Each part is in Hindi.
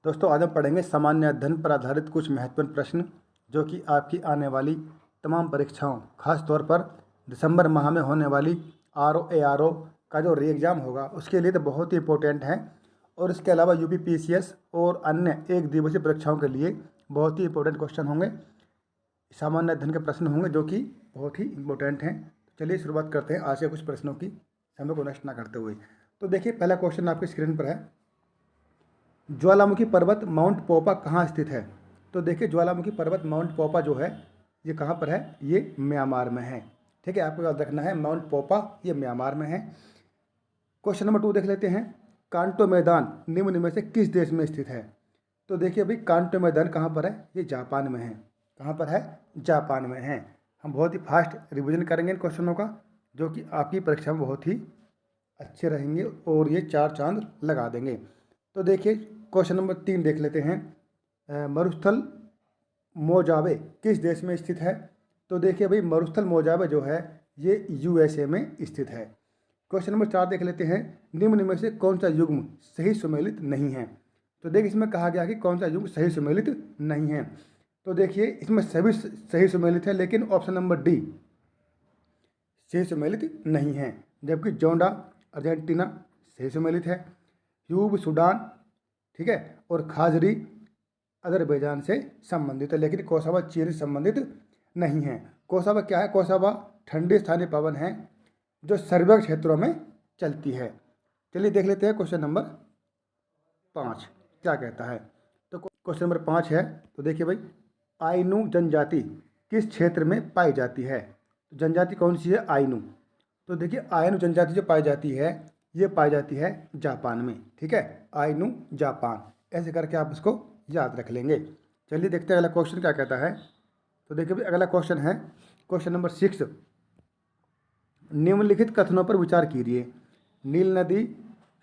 दोस्तों आज हम पढ़ेंगे सामान्य अध्ययन पर आधारित कुछ महत्वपूर्ण प्रश्न जो कि आपकी आने वाली तमाम परीक्षाओं, खास तौर पर दिसंबर माह में होने वाली आरओ एआरओ का जो री एग्ज़ाम होगा उसके लिए तो बहुत ही इंपॉर्टेंट है। और इसके अलावा यूपी पीसीएस और अन्य एक दिवसीय परीक्षाओं के लिए बहुत ही इंपॉर्टेंट क्वेश्चन होंगे, सामान्य अध्ययन के प्रश्न होंगे जो कि बहुत ही इंपॉर्टेंट हैं। तो चलिए शुरुआत करते हैं आज के कुछ प्रश्नों की, समय को नष्ट ना करते हुए। तो देखिए पहला क्वेश्चन आपकी स्क्रीन पर है, ज्वालामुखी पर्वत माउंट पोपा कहाँ स्थित है। तो देखिए ज्वालामुखी पर्वत माउंट पोपा जो है ये कहाँ पर है, ये म्यांमार में है। ठीक है, आपको याद रखना है माउंट पोपा ये म्यांमार में है। क्वेश्चन नंबर 2 देख लेते हैं, कांटो मैदान निम्न में से किस देश में स्थित है। तो देखिए भाई कांटो मैदान कहाँ पर है, ये जापान में है। कहाँ पर है, जापान में है। हम बहुत ही फास्ट रिवीजन करेंगे इन क्वेश्चनों का जो कि आपकी परीक्षा में बहुत ही अच्छे रहेंगे और ये 4 चांद लगा देंगे। तो देखिए क्वेश्चन नंबर 3 देख लेते हैं, मरुस्थल मोजावे किस देश में स्थित है। तो देखिए भाई मरुस्थल मोजावे जो है ये यूएसए में स्थित है। क्वेश्चन नंबर 4 देख लेते हैं, निम्न में से कौन सा युग्म सही सुमेलित नहीं है। तो देखिए इसमें कहा गया कि कौन सा युग्म सही सुमेलित नहीं है। तो देखिए इसमें सभी सही सुमेलित है लेकिन ऑप्शन नंबर डी सही सुमेलित नहीं है, जबकि जोंडा अर्जेंटीना सही सुमेलित है, यूब सूडान, ठीक है, और खाजरी अजरबैजान से संबंधित है, लेकिन कोसावा चीन से संबंधित नहीं है। कोसावा क्या है, कोसावा ठंडी स्थानीय पवन है जो सर्वोच्च क्षेत्रों में चलती है। चलिए देख लेते हैं क्वेश्चन नंबर 5 क्या कहता है। तो क्वेश्चन नंबर 5 है, तो देखिए भाई आइनू जनजाति किस क्षेत्र में पाई जाती है। तो जनजाति कौन सी है, आइनू। तो देखिए आइनू जनजाति जो पाई जाती है ये पाई जाती है जापान में। ठीक है, आइनू जापान, ऐसे करके आप इसको याद रख लेंगे। चलिए देखते हैं अगला क्वेश्चन क्या कहता है। तो देखिए भाई अगला क्वेश्चन है क्वेश्चन नंबर 6, निम्नलिखित कथनों पर विचार कीजिए। नील नदी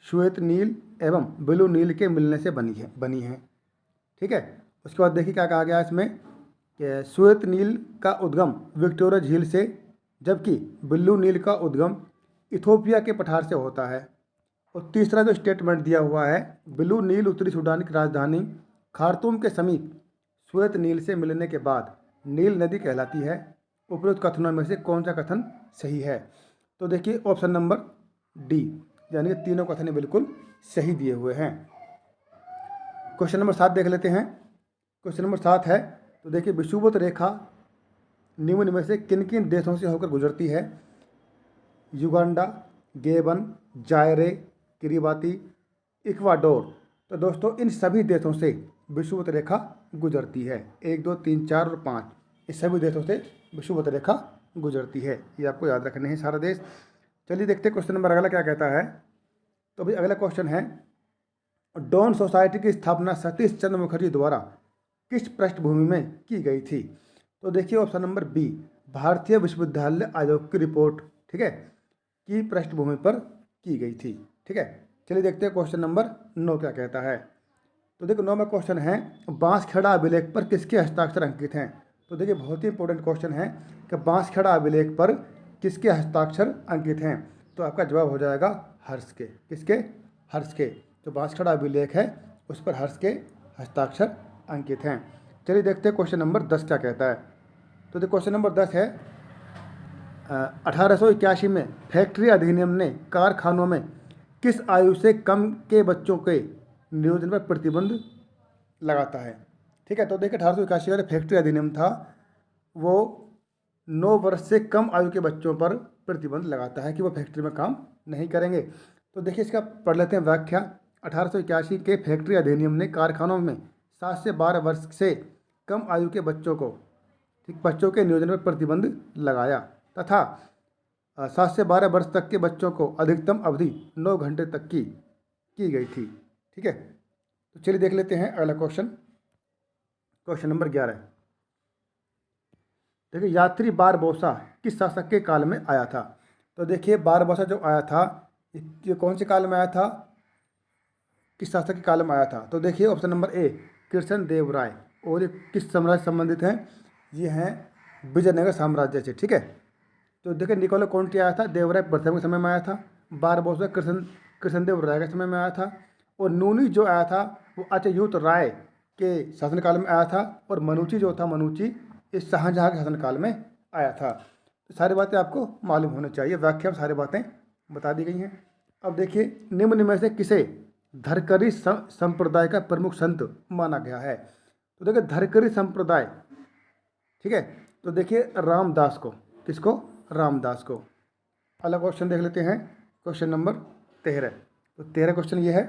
श्वेत नील एवं ब्लू नील के मिलने से बनी है। ठीक है, उसके बाद देखिए क्या कहा गया इसमें कि श्वेत नील का उद्गम विक्टोरिया झील से, जबकि ब्लू नील का उद्गम इथोपिया के पठार से होता है। और तीसरा जो स्टेटमेंट दिया हुआ है, ब्लू नील उत्तरी सूडान की राजधानी खार्तूम के समीप श्वेत नील से मिलने के बाद नील नदी कहलाती है। उपरोक्त कथनों में से कौन सा कथन सही है। तो देखिए ऑप्शन नंबर डी, यानी कि तीनों कथन बिल्कुल सही दिए हुए हैं। क्वेश्चन नंबर 7 देख लेते हैं। क्वेश्चन नंबर 7 है, तो देखिए विषुवत रेखा निम्न में से किन किन देशों से होकर गुजरती है। Uganda, गेबन, जायरे, Kiribati, Ecuador. तो दोस्तों इन सभी देशों से विषुवत रेखा गुजरती है। 1 2 3 4 और 5 इस सभी देशों से विषुवत रेखा गुजरती है, ये आपको याद रखने हैं सारा देश। चलिए देखते हैं क्वेश्चन नंबर अगला क्या कहता है। तो भाई अगला क्वेश्चन है, डॉन सोसाइटी की स्थापना सतीश चंद्र मुखर्जी द्वारा किस पृष्ठभूमि में की गई थी। तो देखिए ऑप्शन नंबर बी, भारतीय विश्वविद्यालय आयोग की रिपोर्ट, ठीक है, की पृष्ठभूमि पर की गई थी। ठीक है, चलिए देखते हैं क्वेश्चन नंबर 9 क्या कहता है। तो देखो 9वां क्वेश्चन है, बांसखेड़ा अभिलेख पर किसके हस्ताक्षर अंकित हैं। तो देखिए बहुत ही इंपॉर्टेंट क्वेश्चन है कि बांसखेड़ा अभिलेख पर किसके हस्ताक्षर अंकित हैं। तो आपका जवाब हो जाएगा हर्ष के। किसके, हर्ष के। जो बांसखेड़ा अभिलेख है उस पर हर्ष के हस्ताक्षर अंकित हैं। चलिए देखते हैं क्वेश्चन नंबर 10 क्या कहता है। तो देखो क्वेश्चन नंबर 10 है, 1881 में फैक्ट्री अधिनियम ने कारखानों में किस आयु से कम के बच्चों के नियोजन पर प्रतिबंध लगाता है। ठीक है, तो देखिए 1881 का जो फैक्ट्री अधिनियम था वो 9 वर्ष से कम आयु के बच्चों पर प्रतिबंध लगाता है कि वो फैक्ट्री में काम नहीं करेंगे। तो देखिए इसका पढ़ लेते हैं व्याख्या। 1881 के फैक्ट्री अधिनियम ने कारखानों में 7 से 12 वर्ष से कम आयु के बच्चों को, ठीक, बच्चों के नियोजन पर प्रतिबंध लगाया तथा 7 से 12 वर्ष तक के बच्चों को अधिकतम अवधि 9 घंटे तक की गई थी। ठीक है, तो चलिए देख लेते हैं अगला क्वेश्चन, क्वेश्चन नंबर 11। देखिए यात्री बारबोसा किस शासक के काल में आया था। तो देखिए बारबोसा जो आया था ये कौन से काल में आया था, किस शासक के काल में आया था। तो देखिए ऑप्शन नंबर ए, कृष्ण देव राय। और ये किस साम्राज्य संबंधित हैं, ये हैं विजयनगर साम्राज्य से। ठीक है, तो देखिए निकोलो कौंटी आया था, देवराय प्रथम के समय में आया था। बारबोसा कृष्णदेव राय के समय में आया था। और नूनी जो आया था वो अच्युत राय के शासनकाल में आया था, और मनुची जो था, मनुची इस शाहजहाँ के शासनकाल में आया था। तो सारी बातें आपको मालूम होनी चाहिए, व्याख्या में सारी बातें बता दी गई हैं। अब देखिए, निम्न में से किसे धरकरी संप्रदाय का प्रमुख संत माना गया है? तो देखिए, धरकरी संप्रदाय, ठीक है, तो देखिए रामदास को, किसको? रामदास को। अगला क्वेश्चन देख लेते हैं, क्वेश्चन नंबर 13। तो 13 क्वेश्चन ये है,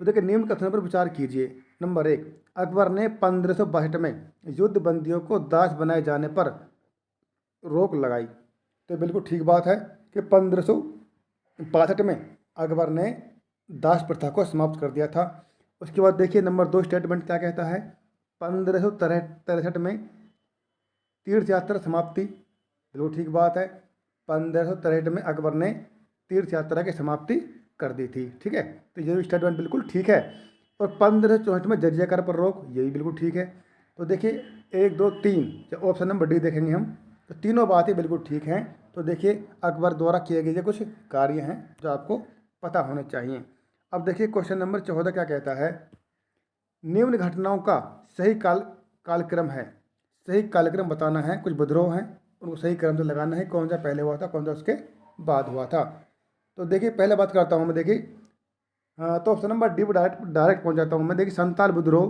तो देखिए निम्न कथनों पर विचार कीजिए। नंबर 1, अकबर ने 1562 में युद्ध बंदियों को दास बनाए जाने पर रोक लगाई। तो बिल्कुल ठीक बात है कि 1562 में अकबर ने दास प्रथा को समाप्त कर दिया था। उसके बाद देखिए नंबर 2 स्टेटमेंट क्या कहता है? 1563 में तीर्थ यात्रा समाप्ति, बिल्कुल ठीक बात है। 1563 में अकबर ने तीर्थ यात्रा की समाप्ति कर दी थी, ठीक है, तो ये भी स्टेटमेंट बिल्कुल ठीक है। और 1564 में जजिया कर पर रोक, ये भी बिल्कुल ठीक है। तो देखिए 1, 2, 3 ऑप्शन नंबर डी देखेंगे हम, तो तीनों बातें बिल्कुल ठीक हैं। तो देखिए अकबर द्वारा किए गए कुछ कार्य हैं जो आपको पता होने चाहिए। अब देखिए क्वेश्चन नंबर 14 क्या कहता है? निम्न घटनाओं का सही कालक्रम है, सही कालक्रम बताना है। कुछ विद्रोह हैं, उनको सही क्रम से लगाना है, कौन सा पहले हुआ था, कौन सा उसके बाद हुआ था। तो देखिए पहले बात करता हूँ मैं, देखिए तो ऑप्शन नंबर डी डायरेक्ट पहुँच जाता हूँ मैं। देखिए संताल विद्रोह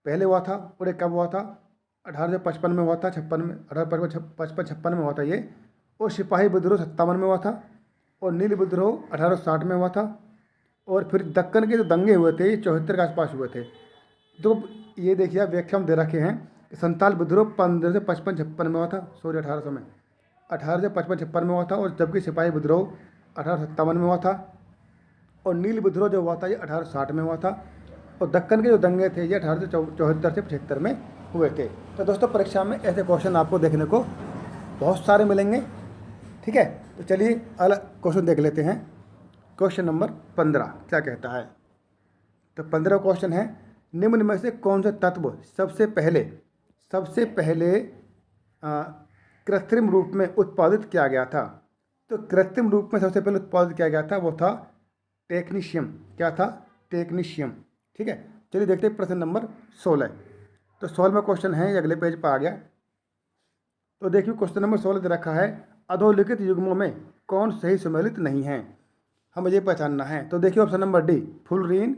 पहले हुआ था, और ये कब हुआ था? 1855 में हुआ था, 56 में, 1855 में हुआ था ये। और सिपाही विद्रोह 57 में हुआ था, और नील विद्रोह 1860 में हुआ था। और फिर दक्कन के जो दंगे हुए थे ये 74 के आसपास हुए थे। तो ये देखिए आप व्याख्या में दे रखे हैं कि संताल विद्रोह 1555-56 में हुआ था, सॉरी 1800 में, 1855-56 में हुआ था। और जबकि सिपाही विद्रोह 1857 में हुआ था, और नील विद्रोह जो हुआ था ये 1860 में हुआ था। और दक्कन के जो दंगे थे ये 1874 से 75 में हुए थे। तो दोस्तों परीक्षा में ऐसे क्वेश्चन आपको देखने को बहुत सारे मिलेंगे, ठीक है। तो चलिए अगला क्वेश्चन देख लेते हैं। क्वेश्चन नंबर 15 क्या कहता है? तो 15 क्वेश्चन है, निम्न में से कौन सा तत्व सबसे पहले कृत्रिम रूप में उत्पादित किया गया था? तो कृत्रिम रूप में सबसे पहले उत्पादित किया गया था वो था टेक्नीशियम। क्या था? टेक्नीशियम, ठीक है। चलिए देखते हैं प्रश्न नंबर 16। तो 16वां क्वेश्चन है, ये अगले पेज पर आ गया। तो देखिए क्वेश्चन नंबर 16 दे रखा है, अधोलिखित युग्मों में कौन सही सम्मिलित नहीं है? हमें ये पहचानना है। तो देखिए ऑप्शन नंबर डी, फुलरीन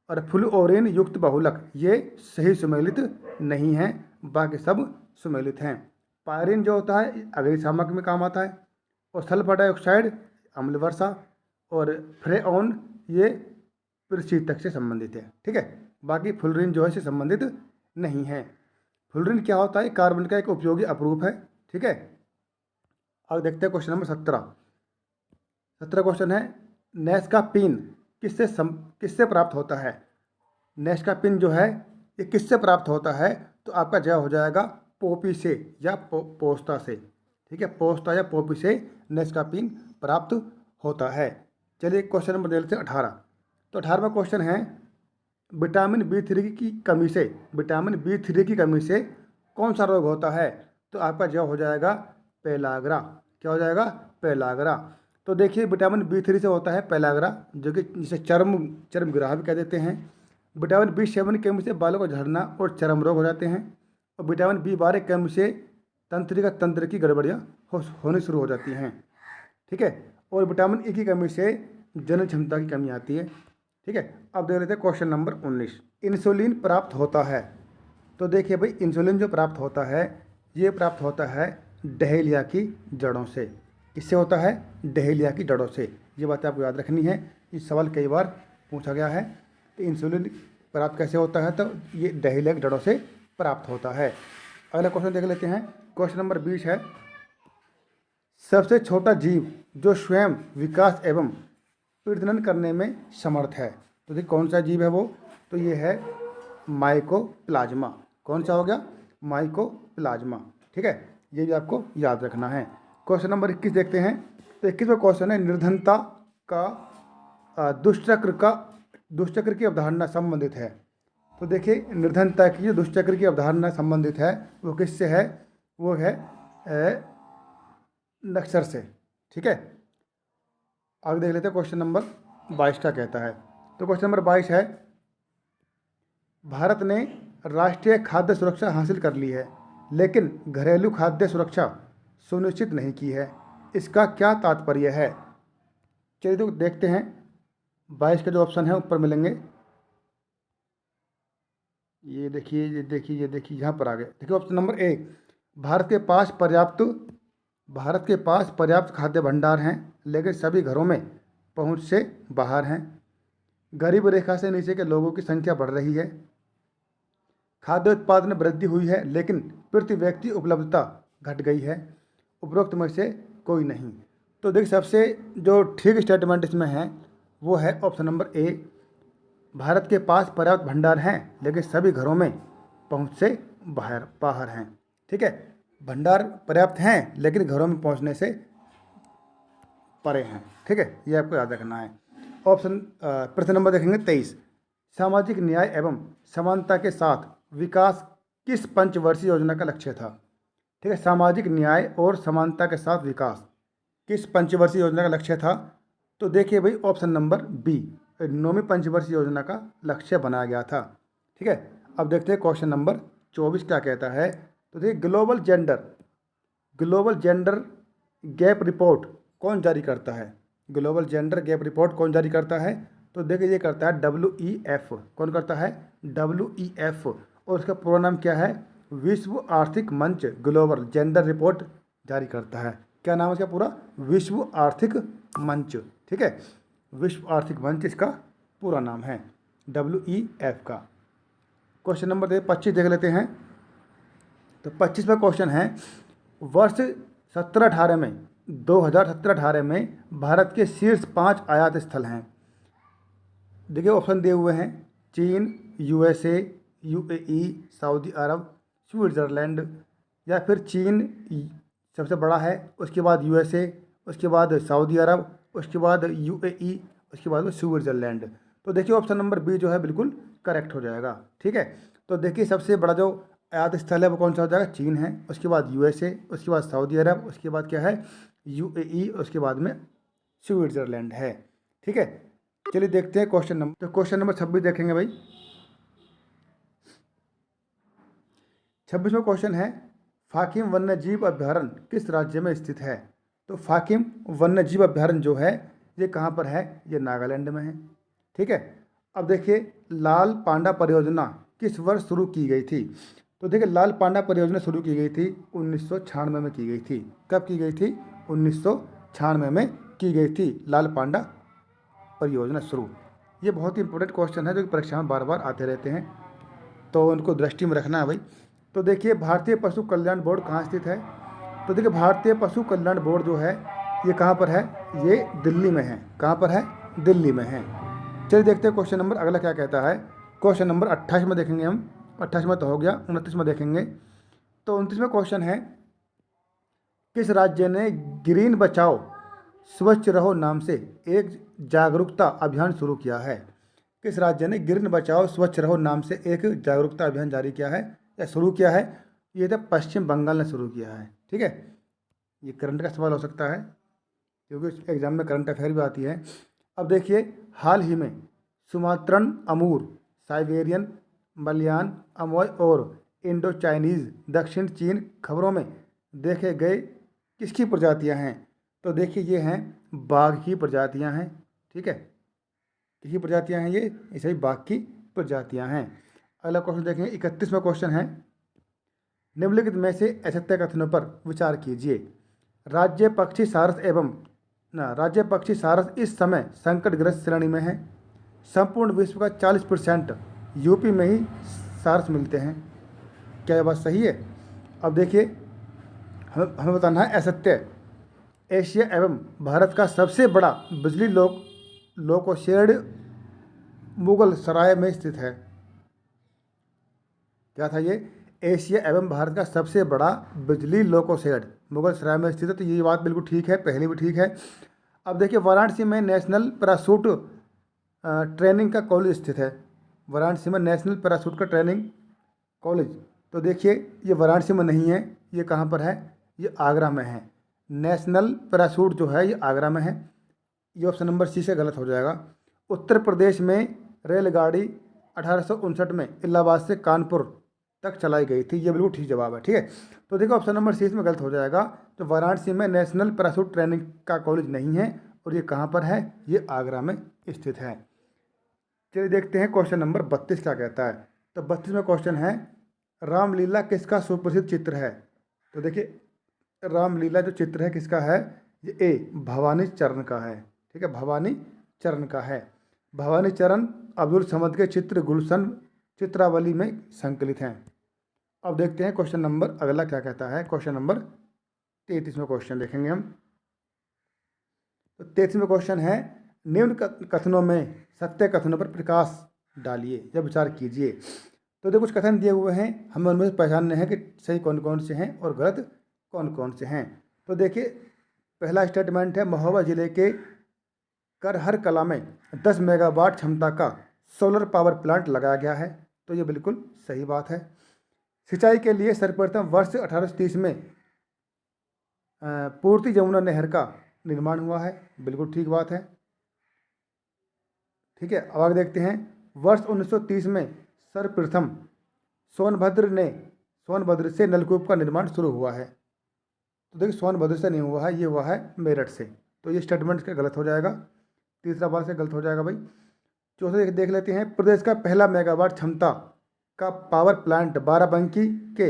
और फ्लुओरीन युक्त बहुलक, ये सही सम्मिलित नहीं है, बाकी सब सम्मिलित हैं। पायरीन जो होता है अग्निशामक में काम आता है, और सल्फर डाइऑक्साइड अम्ल वर्षा, और फ्रेऑन ये प्रशीतक से संबंधित है, ठीक है। बाकी फुलरीन जो है इससे संबंधित नहीं है। फुलरीन क्या होता है? कार्बन का एक उपयोगी अपरूप है, ठीक है। अब देखते हैं क्वेश्चन नंबर 17 क्वेश्चन है, नेस्काफीन किससे प्राप्त होता है? नेस्काफीन जो है ये किससे प्राप्त होता है? तो आपका जवाब हो जाएगा पोपी से या पोस्ता से, ठीक है। पोस्ता या पोपी से नेस्काफीन प्राप्त होता है। चलिए क्वेश्चन नंबर 18। तो 18वां क्वेश्चन है, विटामिन B3 की कमी से कौन सा रोग होता है? तो आपका जवाब हो जाएगा पेलाग्रा। क्या हो जाएगा? पेलाग्रा। तो देखिए विटामिन B3 से होता है पेलाग्रा, जो कि जिसे चर्म ग्राह भी कह देते हैं। विटामिन B7 की कमी से बालों को झड़ना और चर्म रोग हो जाते हैं। और विटामिन B12 की कमी से तंत्र की गड़बड़ियाँ होनी शुरू हो जाती हैं, ठीक है। और विटामिन E की कमी से जनन क्षमता की कमी आती है, ठीक है। अब देख लेते हैं क्वेश्चन नंबर 19। इंसुलिन प्राप्त होता है, तो देखिए भाई इंसुलिन जो प्राप्त होता है ये प्राप्त होता है डहेलिया की जड़ों से। किससे होता है? डहेलिया की जड़ों से। ये बात आपको याद रखनी है, ये सवाल कई बार पूछा गया है। तो इंसुलिन प्राप्त कैसे होता है? तो ये डहेलिया की जड़ों से प्राप्त होता है। अगला क्वेश्चन देख लेते हैं, क्वेश्चन नंबर 20 है, सबसे छोटा जीव जो स्वयं विकास एवं प्रजनन करने में समर्थ है। तो देखिए कौन सा जीव है वो? तो ये है माइकोप्लाज्मा। कौन सा हो गया? माइकोप्लाज्मा, ठीक है। ये भी आपको याद रखना है। क्वेश्चन नंबर 21 देखते हैं। तो 21वां क्वेश्चन है, निर्धनता का दुष्चक्र की अवधारणा संबंधित है। तो देखिए निर्धनता की जो दुष्चक्र की अवधारणा संबंधित है वो किससे है? वो है नक्सर से, ठीक है। आगे देख लेते हैं क्वेश्चन नंबर 22 क्या कहता है। तो क्वेश्चन नंबर 22 है, भारत ने राष्ट्रीय खाद्य सुरक्षा हासिल कर ली है लेकिन घरेलू खाद्य सुरक्षा सुनिश्चित नहीं की है, इसका क्या तात्पर्य है? चलिए तो देखते हैं। 22 का जो ऑप्शन है ऊपर मिलेंगे। ये देखिए, ये देखिए, ये देखिए, यहाँ पर आ गए। देखिए ऑप्शन नंबर ए, भारत के पास पर्याप्त खाद्य भंडार हैं लेकिन सभी घरों में पहुंच से बाहर हैं। गरीब रेखा से नीचे के लोगों की संख्या बढ़ रही है। खाद्य उत्पादन में वृद्धि हुई है लेकिन प्रति व्यक्ति उपलब्धता घट गई है। उपरोक्त में से कोई नहीं। तो देखिए सबसे जो ठीक स्टेटमेंट इसमें है वो है ऑप्शन नंबर ए, भारत के पास पर्याप्त भंडार हैं लेकिन सभी घरों में पहुंच से बाहर हैं। ठीक है, भंडार पर्याप्त हैं लेकिन घरों में पहुंचने से परे हैं। ठीक है, ये आपको याद रखना है। ऑप्शन प्रश्न नंबर देखेंगे 23, सामाजिक न्याय एवं समानता के साथ विकास किस पंचवर्षीय योजना का लक्ष्य था? ठीक है, सामाजिक न्याय और समानता के साथ विकास किस पंचवर्षीय योजना का लक्ष्य था? तो देखिए भाई ऑप्शन नंबर बी, 9वीं पंचवर्षीय योजना का लक्ष्य बनाया गया था। ठीक है, अब देखते हैं क्वेश्चन नंबर 24 क्या कहता है। तो देखिए ग्लोबल जेंडर गैप रिपोर्ट कौन जारी करता है? ग्लोबल जेंडर गैप रिपोर्ट कौन जारी करता है? तो देखिए ये करता है WEF। कौन करता है? WEF। और उसका पूरा नाम क्या है? विश्व आर्थिक मंच ग्लोबल जेंडर रिपोर्ट जारी करता है। क्या नाम है इसका पूरा? विश्व आर्थिक मंच। ठीक है, विश्व आर्थिक मंच इसका पूरा नाम है, WEF का। क्वेश्चन नंबर 25 देख लेते हैं। तो 25वां क्वेश्चन है, वर्ष 17-18 में 2017-18 में भारत के शीर्ष 5 आयात स्थल हैं। देखिए ऑप्शन दिए हुए हैं, चीन, USA, UAE, सऊदी अरब, स्विट्ज़रलैंड, या फिर चीन सबसे बड़ा है, उसके बाद USA, उसके बाद सऊदी अरब, उसके बाद UAE, उसके बाद स्विट्ज़रलैंड। तो देखिए ऑप्शन नंबर बी जो है बिल्कुल करेक्ट हो जाएगा। ठीक है, तो देखिए सबसे बड़ा जो आयात स्थल है वो कौन सा हो जाएगा? चीन है, उसके बाद USA, उसके बाद सऊदी अरब, उसके बाद क्या है? UAE, उसके बाद में स्विट्ज़रलैंड है। ठीक है, चलिए देखते हैं क्वेश्चन नंबर। तो क्वेश्चन नंबर 26 देखेंगे भाई। 26वां क्वेश्चन है, फाकिम वन्यजीव अभ्यारण्य किस राज्य में स्थित है? तो फाकिम वन्यजीव अभ्यारण्य जो है ये कहाँ पर है? ये नागालैंड में है। ठीक है, अब देखिए लाल पांडा परियोजना किस वर्ष शुरू की गई थी? तो देखिए लाल पांडा परियोजना शुरू की गई थी 1996 में की गई थी। कब की गई थी? 1996 में की गई थी लाल पांडा परियोजना शुरू। ये बहुत ही इंपॉर्टेंट क्वेश्चन है जो कि परीक्षा में बार बार आते रहते हैं, तो उनको दृष्टि में रखना है भाई। तो देखिए भारतीय पशु कल्याण बोर्ड कहाँ स्थित है? तो देखिए भारतीय पशु कल्याण बोर्ड जो है ये कहाँ पर है? ये दिल्ली में है। कहाँ पर है? दिल्ली में है। चलिए देखते हैं क्वेश्चन नंबर अगला क्या कहता है। क्वेश्चन नंबर 28 में देखेंगे हम। 28 में तो हो गया, 29 में देखेंगे। तो 29वां क्वेश्चन है, किस राज्य ने ग्रीन बचाओ स्वच्छ रहो नाम से एक जागरूकता अभियान शुरू किया है? किस राज्य ने ग्रीन बचाओ स्वच्छ रहो नाम से एक जागरूकता अभियान जारी किया है या शुरू किया है? ये तो पश्चिम बंगाल ने शुरू किया है। ठीक है, ये करंट का सवाल हो सकता है क्योंकि एग्जाम में करंट अफेयर भी आती है। अब देखिए हाल ही में सुमात्रन अमूर, साइबेरियन मलयान अमोय और इंडो चाइनीज़ दक्षिण चीन खबरों में देखे गए किसकी प्रजातियां हैं? तो देखिए ये हैं बाघ की प्रजातियां हैं। ठीक है, किसकी प्रजातियां हैं? ये ऐसे ही बाघ की प्रजातियां हैं। अगला क्वेश्चन देखेंगे, 31वां क्वेश्चन है, निम्नलिखित में से असत्य कथनों पर विचार कीजिए। राज्य पक्षी सारस इस समय संकटग्रस्त श्रेणी में है। संपूर्ण विश्व का 40% यूपी में ही सारस मिलते हैं। क्या यह बात सही है? अब देखिए हमें बताना है असत्य। एशिया एवं भारत का सबसे बड़ा बिजली लोकोशेड मुगल सराय में स्थित है। क्या था ये? एशिया एवं भारत का सबसे बड़ा बिजली लोकोशेड मुगल सराय में स्थित है। तो ये बात बिल्कुल ठीक है, पहले भी ठीक है। अब देखिए वाराणसी में नेशनल पैराशूट ट्रेनिंग का कॉलेज स्थित है। वाराणसी में नेशनल पैराशूट का ट्रेनिंग कॉलेज, तो देखिए ये वाराणसी में नहीं है, ये कहाँ पर है? ये आगरा में है। नेशनल पैराशूट जो है ये आगरा में है। ये ऑप्शन नंबर सी से गलत हो जाएगा। उत्तर प्रदेश में रेलगाड़ी 1859 में इलाहाबाद से कानपुर तक चलाई गई थी। ये बिल्कुल ठीक जवाब है। ठीक है, तो देखो ऑप्शन नंबर सी इसमें गलत हो जाएगा। तो वाराणसी में नेशनल पैराशूट ट्रेनिंग का कॉलेज नहीं है, और ये कहाँ पर है? ये आगरा में स्थित है। चलिए देखते हैं क्वेश्चन नंबर 32 क्या कहता है। तो 32 में क्वेश्चन है, रामलीला किसका सुप्रसिद्ध चित्र है? तो देखिए रामलीला जो चित्र है किसका है? ये ए भवानी चरण का है। ठीक है, भवानी चरण का है। भवानी चरण अब्दुल समद के चित्र गुलशन चित्रावली में संकलित हैं। अब देखते हैं क्वेश्चन नंबर अगला क्या कहता है। क्वेश्चन नंबर 33 में क्वेश्चन देखेंगे हम। तो 33 में क्वेश्चन है, निम्न कथनों में सत्य कथनों पर प्रकाश डालिए या विचार कीजिए। तो देखो कुछ कथन दिए हुए हैं, हमें उनमें से पहचानने हैं कि सही कौन कौन से हैं और गलत कौन कौन से हैं। तो देखिए पहला स्टेटमेंट है, महोबा जिले के करहर कला में 10 मेगावाट क्षमता का सोलर पावर प्लांट लगाया गया है। तो ये बिल्कुल सही बात है। सिंचाई के लिए सर्वप्रथम वर्ष 1830 में पूर्ति यमुना नहर का निर्माण हुआ है। बिल्कुल ठीक बात है। ठीक है, अब आगे देखते हैं, वर्ष 1930 में सर्वप्रथम सोनभद्र से नलकूप का निर्माण शुरू हुआ है। तो देखिए सोनभद्र से नहीं हुआ है, ये हुआ है मेरठ से। तो ये स्टेटमेंट का गलत हो जाएगा, तीसरा बार से गलत हो जाएगा भाई। चौथा देख लेते हैं, प्रदेश का पहला मेगावाट क्षमता का पावर प्लांट बाराबंकी के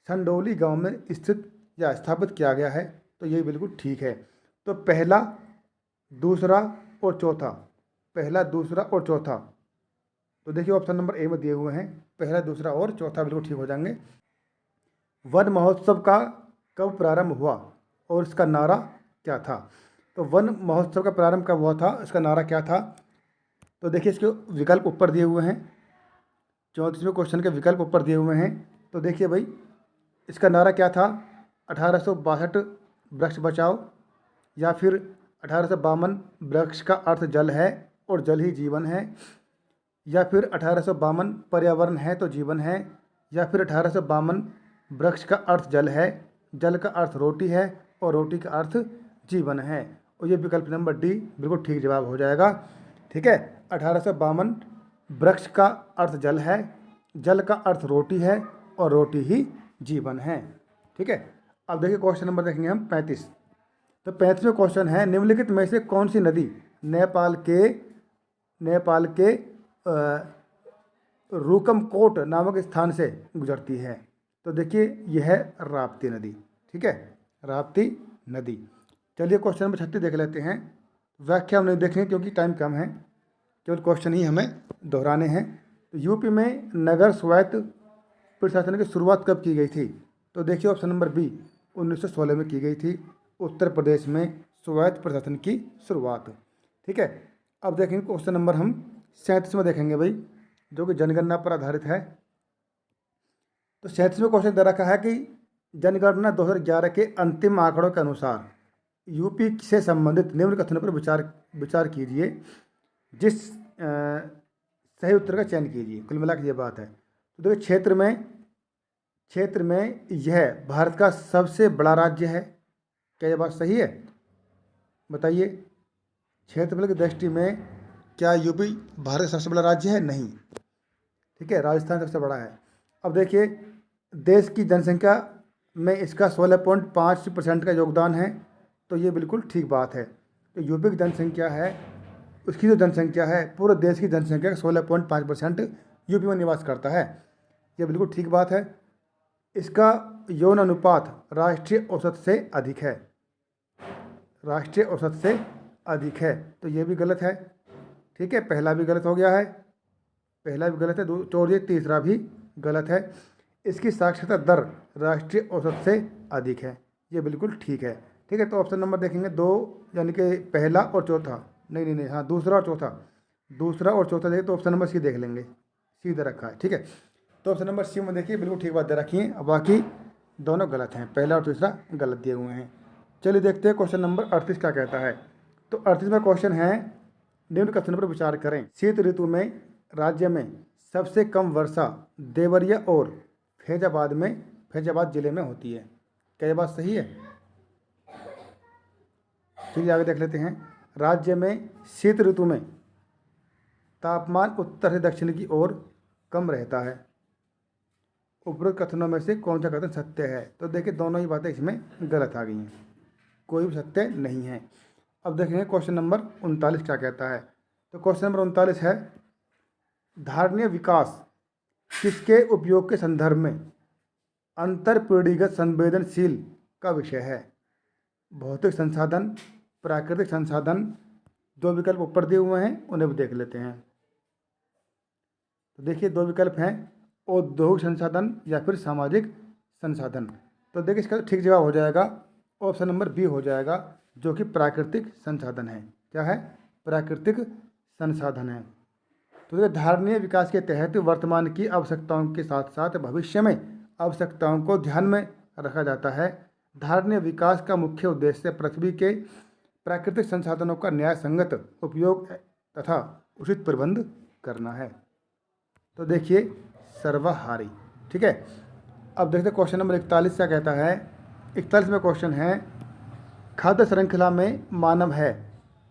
संडोली गांव में स्थित या स्थापित किया गया है। तो ये बिल्कुल ठीक है। तो पहला, दूसरा और चौथा, पहला, दूसरा और चौथा, तो देखिए ऑप्शन नंबर ए में दिए हुए हैं, पहला, दूसरा और चौथा बिल्कुल ठीक हो जाएंगे। वन महोत्सव का कब प्रारंभ हुआ और इसका नारा क्या था? तो वन महोत्सव का प्रारंभ कब हुआ था, इसका नारा क्या था? तो देखिए इसके विकल्प ऊपर दिए हुए हैं, 34वें क्वेश्चन के विकल्प ऊपर दिए हुए हैं। तो देखिए भाई इसका नारा क्या था? 1862 वृक्ष बचाओ, या फिर 1852 वृक्ष का अर्थ जल है और जल ही जीवन है, या फिर 1852 पर्यावरण है तो जीवन है, या फिर 1852 वृक्ष का अर्थ जल है, जल का अर्थ रोटी है और रोटी का अर्थ जीवन है। और ये विकल्प नंबर डी बिल्कुल ठीक जवाब हो जाएगा। ठीक है, 1852 वृक्ष का अर्थ जल है, जल का अर्थ रोटी है और रोटी ही जीवन है। ठीक है, अब देखिए क्वेश्चन नंबर देखेंगे हम 35। तो 35वें क्वेश्चन है, निम्नलिखित में से कौन सी नदी नेपाल के रूकमकोट नामक स्थान से गुजरती है? तो देखिए यह है राप्ती नदी। ठीक है, राप्ती नदी। चलिए क्वेश्चन नंबर 36 देख लेते हैं। व्याख्या हम नहीं देखेंगे क्योंकि टाइम कम है, केवल क्वेश्चन ही हमें दोहराने हैं। तो यूपी में नगर स्वायत्त प्रशासन की शुरुआत कब की गई थी? तो देखिए ऑप्शन नंबर बी 1916 में की गई थी, उत्तर प्रदेश में स्वायत्त प्रशासन की शुरुआत। ठीक है, अब देखेंगे क्वेश्चन नंबर हम 37 में देखेंगे भाई, जो कि जनगणना पर आधारित है। तो 37वें क्वेश्चन दे रखा है कि जनगणना 2011 के अंतिम आंकड़ों के अनुसार यूपी से संबंधित निम्न कथनों पर विचार कीजिए, जिस सही उत्तर का चयन कीजिए। कुल मिलाकर ये बात है। तो देखिए क्षेत्र में यह भारत का सबसे बड़ा राज्य है। क्या यह बात सही है? बताइए, क्षेत्रफल की दृष्टि में क्या यूपी भारत का सबसे बड़ा राज्य है? नहीं। ठीक है, राजस्थान सबसे बड़ा है। अब देखिए देश की जनसंख्या में इसका 16.5% का योगदान है। तो ये बिल्कुल ठीक बात है। तो यूपी की जनसंख्या है, उसकी जो जनसंख्या है पूरे देश की जनसंख्या का 16.5% यूपी में निवास करता है। ये बिल्कुल ठीक बात है। इसका यौन अनुपात राष्ट्रीय औसत से अधिक है, राष्ट्रीय औसत से अधिक है। तो ये भी गलत है। ठीक है, पहला भी गलत हो गया है, पहला भी गलत है, और ये तीसरा भी गलत है। इसकी साक्षरता दर राष्ट्रीय औसत से अधिक है। ये बिल्कुल ठीक है। ठीक है, तो ऑप्शन नंबर देखेंगे 2, यानी कि पहला और चौथा, नहीं, हाँ दूसरा और चौथा देखें तो ऑप्शन नंबर सी देख लेंगे, सी दे रखा है। ठीक है, तो ऑप्शन नंबर सी में देखिए बिल्कुल ठीक बात दे रखी है, अब बाकी दोनों गलत हैं, पहला और तीसरा गलत दिए हुए हैं। चलिए देखते हैं क्वेश्चन नंबर 38 क्या कहता है। तो 38वां क्वेश्चन है, निम्न कथन पर विचार करें। शीत ऋतु में राज्य में सबसे कम वर्षा देवरिया और फैजाबाद जिले में होती है। क्या ये बात सही है? चलिए आगे देख लेते हैं। राज्य में शीत ऋतु में तापमान उत्तर से दक्षिण की ओर कम रहता है। उपरोक्त कथनों में से कौन सा कथन सत्य है? तो देखिए दोनों ही बातें इसमें गलत आ गई हैं, कोई भी सत्य नहीं है। अब देखेंगे क्वेश्चन नंबर 39 क्या कहता है। तो क्वेश्चन नंबर 39 है, धारणीय विकास किसके उपयोग के संदर्भ में अंतर पीढ़ीगत संवेदनशील का विषय है? भौतिक संसाधन, प्राकृतिक संसाधन। दो विकल्प ऊपर दिए हुए हैं, उन्हें भी देख लेते हैं। तो देखिए दो विकल्प हैं, औद्योगिक संसाधन या फिर सामाजिक संसाधन। तो देखिए इसका ठीक जवाब हो जाएगा ऑप्शन नंबर बी हो जाएगा, जो कि प्राकृतिक संसाधन है। क्या है? प्राकृतिक संसाधन है। तो देखिए धारणीय विकास के तहत वर्तमान की आवश्यकताओं के साथ साथ भविष्य में आवश्यकताओं को ध्यान में रखा जाता है। धारणीय विकास का मुख्य उद्देश्य पृथ्वी के प्राकृतिक संसाधनों का न्याय संगत उपयोग तथा उचित प्रबंध करना है। तो देखिए सर्वहारी। ठीक है, अब देखते हैं क्वेश्चन नंबर 41 क्या कहता है। 41 में क्वेश्चन है, खाद्य श्रृंखला में मानव है।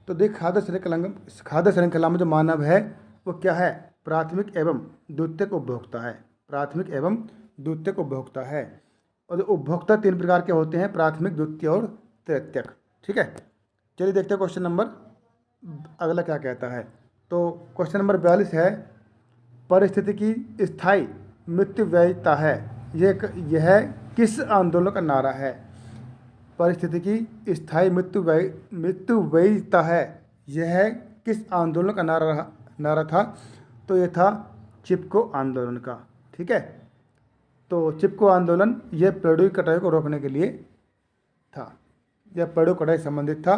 तो देख खाद्य श्रृंखला में जो मानव है वो क्या है? प्राथमिक एवं द्वितीयक उपभोक्ता है। प्राथमिक एवं द्वितीयक उपभोक्ता है। और जो उपभोक्ता 3 प्रकार के होते हैं, प्राथमिक, द्वितीय और तृतीयक। ठीक है, चलिए देखते हैं क्वेश्चन नंबर अगला क्या कहता है। तो क्वेश्चन नंबर 42 है, परिस्थिति की स्थायी मितव्ययिता है, यह किस आंदोलन का नारा है? परिस्थिति की स्थायी मितव्ययिता है, यह किस आंदोलन का नारा था? तो ये था चिपको आंदोलन का। ठीक है, तो चिपको आंदोलन यह पेड़ों की कटाई को रोकने के लिए था। यह पेड़ों कटाई संबंधित था।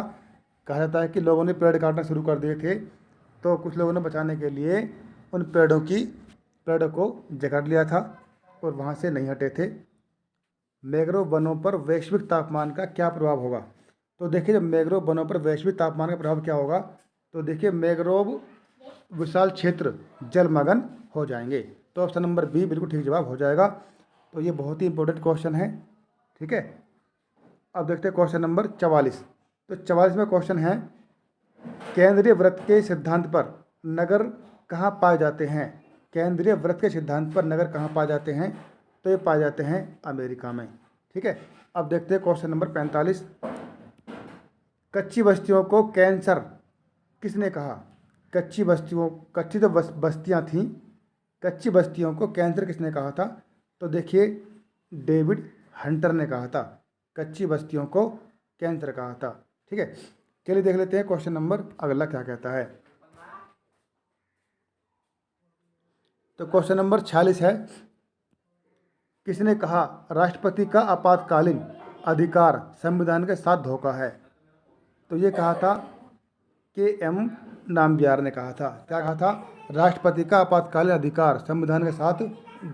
कहा जाता है कि लोगों ने पेड़ काटना शुरू कर दिए थे, तो कुछ लोगों ने बचाने के लिए उन पेड़ों को जकड़ लिया था और वहाँ से नहीं हटे थे। मैंग्रोव वनों पर वैश्विक तापमान का क्या प्रभाव होगा? तो देखिए जब मैंग्रोव वनों पर वैश्विक तापमान का प्रभाव क्या होगा, तो देखिए मैंग्रोव विशाल क्षेत्र जलमग्न हो जाएंगे। तो ऑप्शन नंबर बी बिल्कुल ठीक जवाब हो जाएगा। तो ये बहुत ही इंपॉर्टेंट क्वेश्चन है। ठीक है, अब देखते हैं क्वेश्चन नंबर 44। तो 44 में क्वेश्चन है, केंद्रीय वृत्त के सिद्धांत पर नगर कहाँ पाए जाते हैं? केंद्रीय वृत्त के सिद्धांत पर नगर कहाँ पाए जाते हैं? तो ये पाए जाते हैं अमेरिका में। ठीक है, अब देखते हैं क्वेश्चन नंबर 45। कच्ची बस्तियों को कैंसर किसने कहा? कच्ची जो बस्तियाँ थीं, कच्ची बस्तियों को कैंसर किसने कहा था? तो देखिए डेविड हंटर ने कहा था, कच्ची बस्तियों को कैंसर कहा था। ठीक है, चलिए देख लेते हैं क्वेश्चन नंबर अगला क्या कहता है। तो क्वेश्चन नंबर 46 है, किसने कहा राष्ट्रपति का आपातकालीन अधिकार संविधान के साथ धोखा है? तो ये कहा था के.एम. नामबियार ने कहा था। क्या कहा था? राष्ट्रपति का आपातकालीन अधिकार संविधान के साथ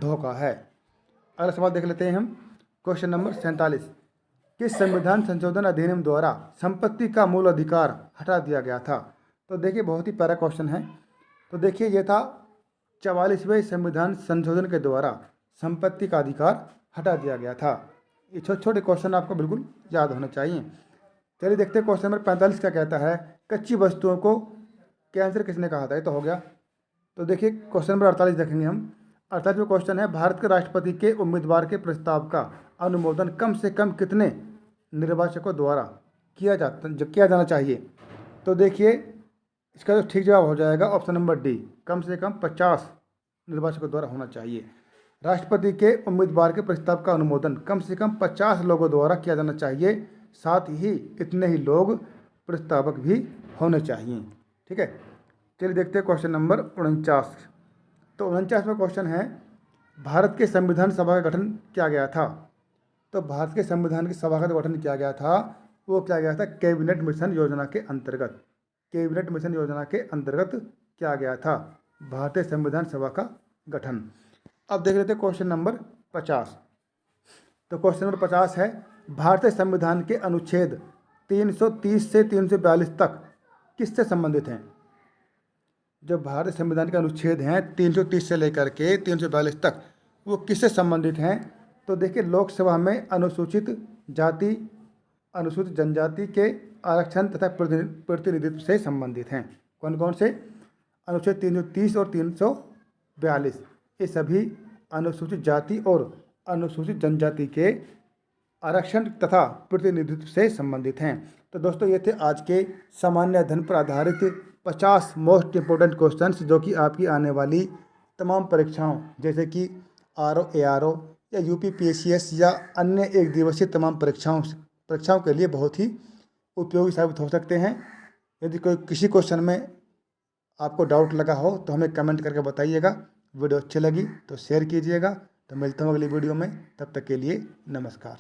धोखा है। अगला सवाल देख लेते हैं हम। क्वेश्चन नंबर 47, किस संविधान संशोधन अधिनियम द्वारा संपत्ति का मूल अधिकार हटा दिया गया था? तो देखिए बहुत ही प्यारा क्वेश्चन है। तो देखिए ये था 44वें संविधान संशोधन के द्वारा संपत्ति का अधिकार हटा दिया गया था। ये छोटे छोटे क्वेश्चन आपको बिल्कुल याद होने चाहिए। चलिए देखते हैं क्वेश्चन नंबर 45 क्या कहता है, कच्ची वस्तुओं को कैंसर किसने कहा था? ये तो हो गया। तो देखिए क्वेश्चन नंबर 48 देखेंगे हम। 48 में क्वेश्चन है, भारत के राष्ट्रपति के उम्मीदवार के प्रस्ताव का अनुमोदन कम से कम कितने निर्वाचकों द्वारा किया जाना चाहिए? तो देखिए इसका जो ठीक जवाब हो जाएगा ऑप्शन नंबर डी, कम से कम 50 निर्वाचकों द्वारा होना चाहिए। राष्ट्रपति के उम्मीदवार के प्रस्ताव का अनुमोदन कम से कम 50 लोगों द्वारा किया जाना चाहिए, साथ ही इतने ही लोग प्रस्तावक भी होने चाहिए। ठीक है, चलिए देखते हैं क्वेश्चन नंबर 49। तो 49 में क्वेश्चन है, भारत के संविधान सभा का गठन किया गया था? तो भारत के संविधान की सभा का गठन किया गया था, वो किया गया था कैबिनेट मिशन योजना के अंतर्गत। कैबिनेट मिशन योजना के अंतर्गत किया गया था भारतीय संविधान सभा का गठन। अब देख लेते हैं क्वेश्चन नंबर 50। तो क्वेश्चन नंबर 50 है, भारतीय संविधान के अनुच्छेद 330 से 342 तक किससे संबंधित हैं? जो भारतीय संविधान के अनुच्छेद हैं 330 से लेकर के 342 तक, वो किससे संबंधित हैं? तो देखिए लोकसभा में अनुसूचित जाति, अनुसूचित जनजाति के आरक्षण तथा प्रतिनिधित्व से संबंधित हैं। कौन कौन से? अनुच्छेद 330 और 342 ये सभी अनुसूचित जाति और अनुसूचित जनजाति के आरक्षण तथा प्रतिनिधित्व से संबंधित हैं। तो दोस्तों ये थे आज के सामान्य अध्ययन पर आधारित 50 मोस्ट इम्पोर्टेंट क्वेश्चंस जो कि आपकी आने वाली तमाम परीक्षाओं जैसे कि आरओ एआरओ या यूपीपीएससीएस या अन्य एक दिवसीय तमाम परीक्षाओं के लिए बहुत ही उपयोगी साबित हो सकते हैं। यदि कोई किसी क्वेश्चन में आपको डाउट लगा हो तो हमें कमेंट करके बताइएगा। वीडियो अच्छी लगी तो शेयर कीजिएगा। तो मिलता हूँ अगली वीडियो में, तब तक के लिए नमस्कार।